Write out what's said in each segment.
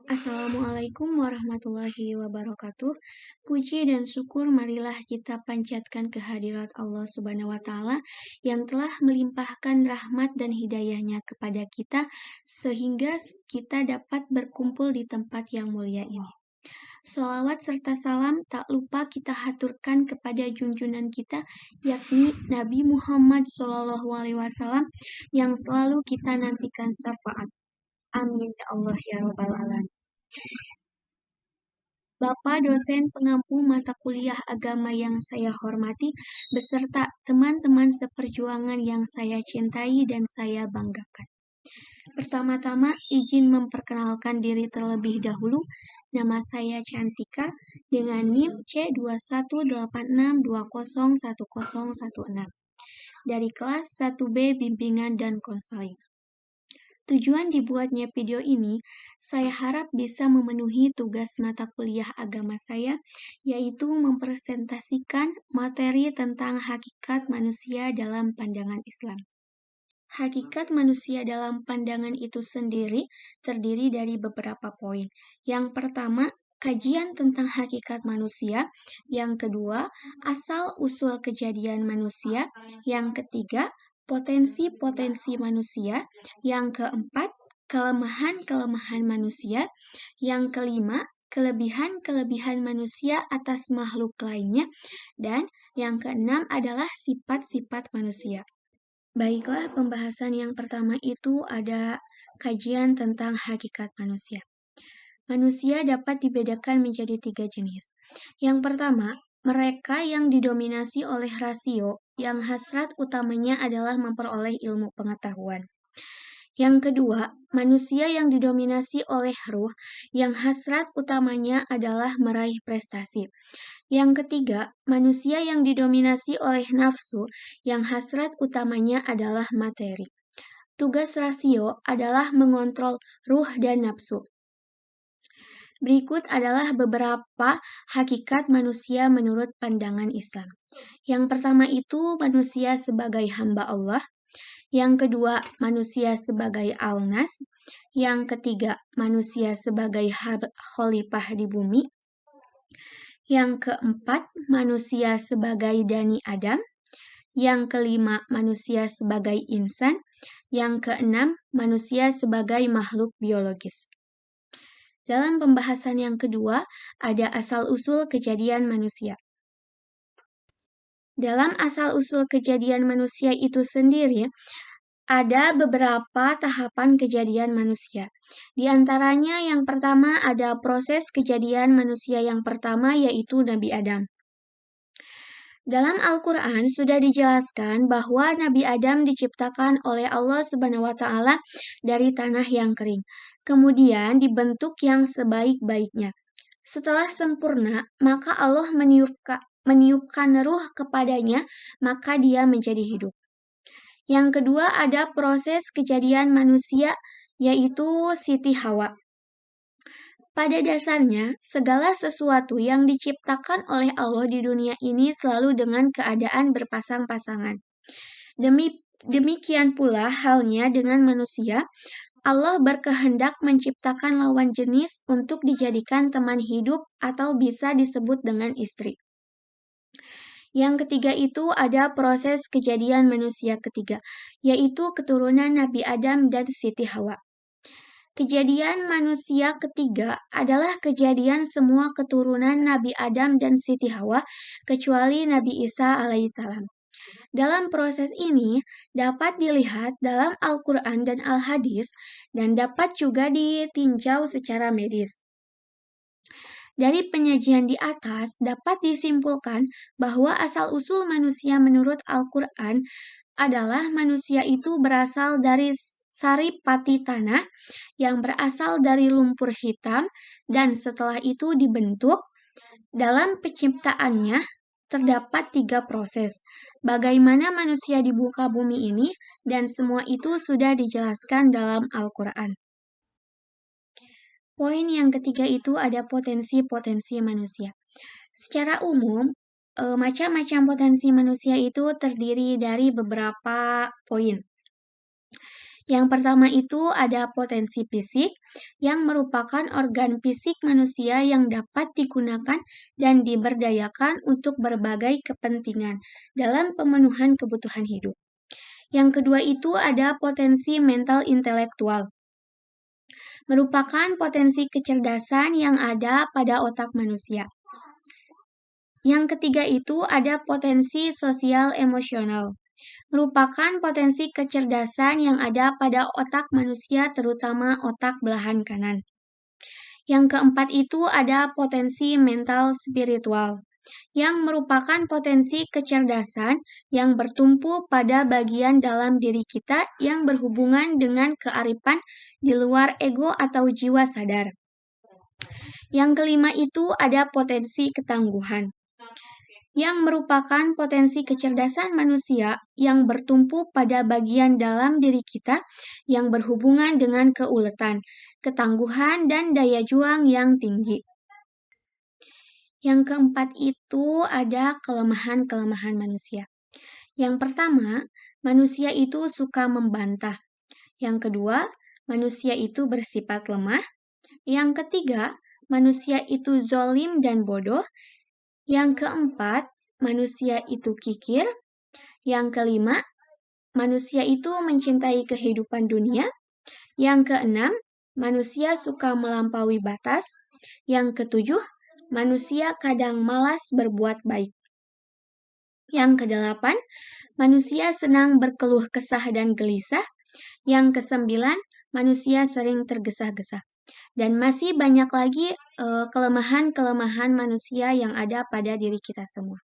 Assalamualaikum warahmatullahi wabarakatuh. Puji dan syukur marilah kita panjatkan kehadirat Allah Subhanahu wa Ta'ala yang telah melimpahkan rahmat dan hidayahnya kepada kita sehingga kita dapat berkumpul di tempat yang mulia ini. Sholawat serta salam tak lupa kita haturkan kepada junjungan kita, yakni Nabi Muhammad SAW yang selalu kita nantikan syafaat. Amin ya Allah ya Rabbal Alamin. Bapak dosen pengampu mata kuliah agama yang saya hormati, beserta teman-teman seperjuangan yang saya cintai dan saya banggakan. Pertama-tama, izin memperkenalkan diri terlebih dahulu. Nama saya Cantika dengan NIM C2186201016 dari kelas 1B Bimbingan dan Konseling. Tujuan dibuatnya video ini, saya harap bisa memenuhi tugas mata kuliah agama saya, yaitu mempresentasikan materi tentang hakikat manusia dalam pandangan Islam. Hakikat manusia dalam pandangan itu sendiri terdiri dari beberapa poin. Yang pertama, kajian tentang hakikat manusia. Yang kedua, asal-usul kejadian manusia. Yang ketiga, potensi-potensi manusia. Yang keempat, kelemahan-kelemahan manusia. Yang kelima, kelebihan-kelebihan manusia atas makhluk lainnya. Dan yang keenam adalah sifat-sifat manusia. Baiklah, pembahasan yang pertama itu ada kajian tentang hakikat manusia. Manusia dapat dibedakan menjadi 3 jenis. Yang pertama, mereka yang didominasi oleh rasio, yang hasrat utamanya adalah memperoleh ilmu pengetahuan. Yang kedua, manusia yang didominasi oleh ruh, yang hasrat utamanya adalah meraih prestasi. Yang ketiga, manusia yang didominasi oleh nafsu, yang hasrat utamanya adalah materi. Tugas rasio adalah mengontrol ruh dan nafsu. Berikut adalah beberapa hakikat manusia menurut pandangan Islam. Yang pertama itu manusia sebagai hamba Allah. Yang kedua, manusia sebagai al-nas. Yang ketiga, manusia sebagai khalifah di bumi. Yang keempat, manusia sebagai Dani Adam. Yang kelima, manusia sebagai insan. Yang keenam, manusia sebagai makhluk biologis. Dalam pembahasan yang kedua, ada asal-usul kejadian manusia. Dalam asal-usul kejadian manusia itu sendiri, ada beberapa tahapan kejadian manusia. Di antaranya yang pertama ada proses kejadian manusia yang pertama yaitu Nabi Adam. Dalam Al-Quran sudah dijelaskan bahwa Nabi Adam diciptakan oleh Allah Subhanahu wa Ta'ala dari tanah yang kering. Kemudian dibentuk yang sebaik-baiknya. Setelah sempurna, maka Allah meniupkan ruh kepadanya, maka dia menjadi hidup. Yang kedua ada proses kejadian manusia, yaitu Siti Hawa. Pada dasarnya, segala sesuatu yang diciptakan oleh Allah di dunia ini selalu dengan keadaan berpasang-pasangan. Demikian pula halnya dengan manusia, Allah berkehendak menciptakan lawan jenis untuk dijadikan teman hidup atau bisa disebut dengan istri. Yang ketiga itu ada proses kejadian manusia ketiga, yaitu keturunan Nabi Adam dan Siti Hawa. Kejadian manusia ketiga adalah kejadian semua keturunan Nabi Adam dan Siti Hawa, kecuali Nabi Isa alaihissalam. Dalam proses ini dapat dilihat dalam Al-Quran dan Al-Hadis, dan dapat juga ditinjau secara medis. Dari penyajian di atas dapat disimpulkan bahwa asal-usul manusia menurut Al-Quran adalah manusia itu berasal dari saripati tanah yang berasal dari lumpur hitam dan setelah itu dibentuk. Dalam penciptaannya terdapat 3 proses. Bagaimana manusia di muka bumi ini dan semua itu sudah dijelaskan dalam Al-Quran. Poin yang ketiga itu ada potensi-potensi manusia. Secara umum, macam-macam potensi manusia itu terdiri dari beberapa poin. Yang pertama itu ada potensi fisik, yang merupakan organ fisik manusia yang dapat digunakan dan diberdayakan untuk berbagai kepentingan dalam pemenuhan kebutuhan hidup. Yang kedua itu ada potensi mental intelektual, merupakan potensi kecerdasan yang ada pada otak manusia. Yang ketiga itu ada potensi sosial emosional, merupakan potensi kecerdasan yang ada pada otak manusia, terutama otak belahan kanan. Yang keempat itu ada potensi mental spiritual, yang merupakan potensi kecerdasan yang bertumpu pada bagian dalam diri kita yang berhubungan dengan kearifan di luar ego atau jiwa sadar. Yang kelima itu ada potensi ketangguhan, yang merupakan potensi kecerdasan manusia yang bertumpu pada bagian dalam diri kita yang berhubungan dengan keuletan, ketangguhan, dan daya juang yang tinggi. Yang keempat itu ada kelemahan-kelemahan manusia. Yang pertama, manusia itu suka membantah. Yang kedua, manusia itu bersifat lemah. Yang ketiga, manusia itu zolim dan bodoh. Yang keempat, manusia itu kikir. Yang kelima, manusia itu mencintai kehidupan dunia. Yang keenam, manusia suka melampaui batas. Yang ketujuh, manusia kadang malas berbuat baik. Yang kedelapan, manusia senang berkeluh kesah dan gelisah. Yang kesembilan, manusia sering tergesa-gesa. Dan masih banyak lagi kelemahan-kelemahan manusia yang ada pada diri kita semua.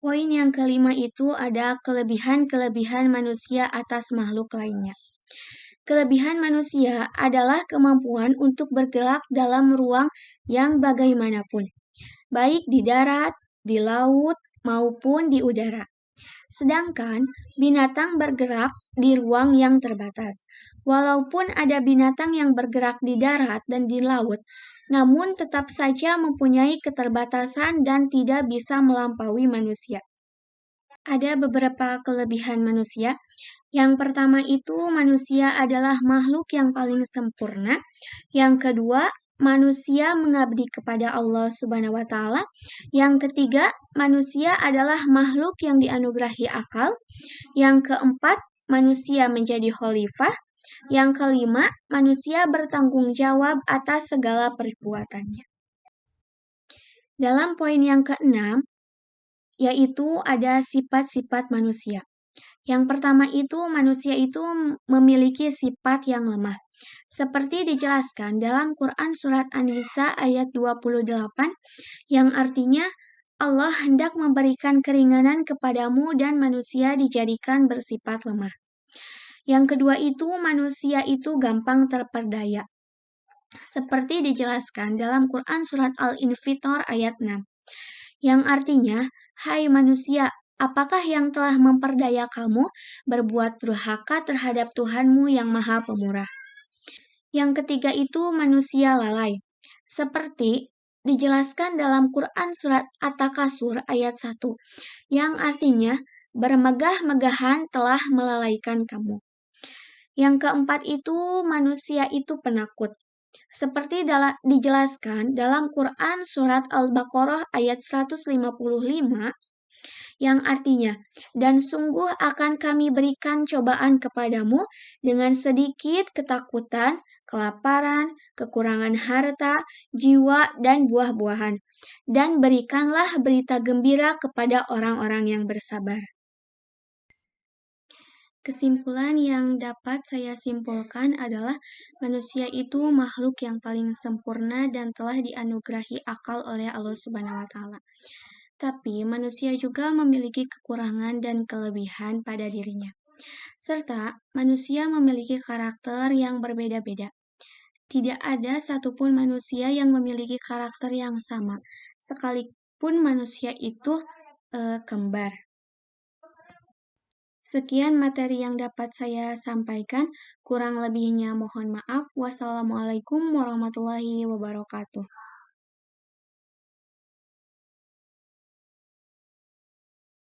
Poin yang kelima itu ada kelebihan-kelebihan manusia atas makhluk lainnya. Kelebihan manusia adalah kemampuan untuk bergerak dalam ruang yang bagaimanapun, baik di darat, di laut, maupun di udara. Sedangkan binatang bergerak di ruang yang terbatas. Walaupun ada binatang yang bergerak di darat dan di laut, namun tetap saja mempunyai keterbatasan dan tidak bisa melampaui manusia. Ada beberapa kelebihan manusia. Yang pertama itu manusia adalah makhluk yang paling sempurna. Yang kedua, manusia mengabdi kepada Allah Subhanahu wa Ta'ala. Yang ketiga, manusia adalah makhluk yang dianugerahi akal. Yang keempat, manusia menjadi khalifah. Yang kelima, manusia bertanggung jawab atas segala perbuatannya. Dalam poin yang keenam, yaitu ada sifat-sifat manusia. Yang pertama itu manusia itu memiliki sifat yang lemah. Seperti dijelaskan dalam Quran Surat An-Nisa ayat 28 yang artinya Allah hendak memberikan keringanan kepadamu dan manusia dijadikan bersifat lemah. Yang kedua itu manusia itu gampang terperdaya. Seperti dijelaskan dalam Quran Surat Al-Infitor ayat 6. Yang artinya, hai manusia, apakah yang telah memperdaya kamu berbuat durhaka terhadap Tuhanmu yang Maha Pemurah? Yang ketiga itu manusia lalai. Seperti dijelaskan dalam Quran Surat At-Takasur ayat 1, yang artinya bermegah-megahan telah melalaikan kamu. Yang keempat itu manusia itu penakut. Seperti dijelaskan dalam Quran Surat Al-Baqarah ayat 155, yang artinya, dan sungguh akan kami berikan cobaan kepadamu dengan sedikit ketakutan, kelaparan, kekurangan harta, jiwa, dan buah-buahan. Dan berikanlah berita gembira kepada orang-orang yang bersabar. Kesimpulan yang dapat saya simpulkan adalah manusia itu makhluk yang paling sempurna dan telah dianugerahi akal oleh Allah Subhanahu wa Ta'ala. Tapi manusia juga memiliki kekurangan dan kelebihan pada dirinya. Serta manusia memiliki karakter yang berbeda-beda. Tidak ada satupun manusia yang memiliki karakter yang sama, sekalipun manusia itu kembar. Sekian materi yang dapat saya sampaikan. Kurang lebihnya mohon maaf. Wassalamualaikum warahmatullahi wabarakatuh.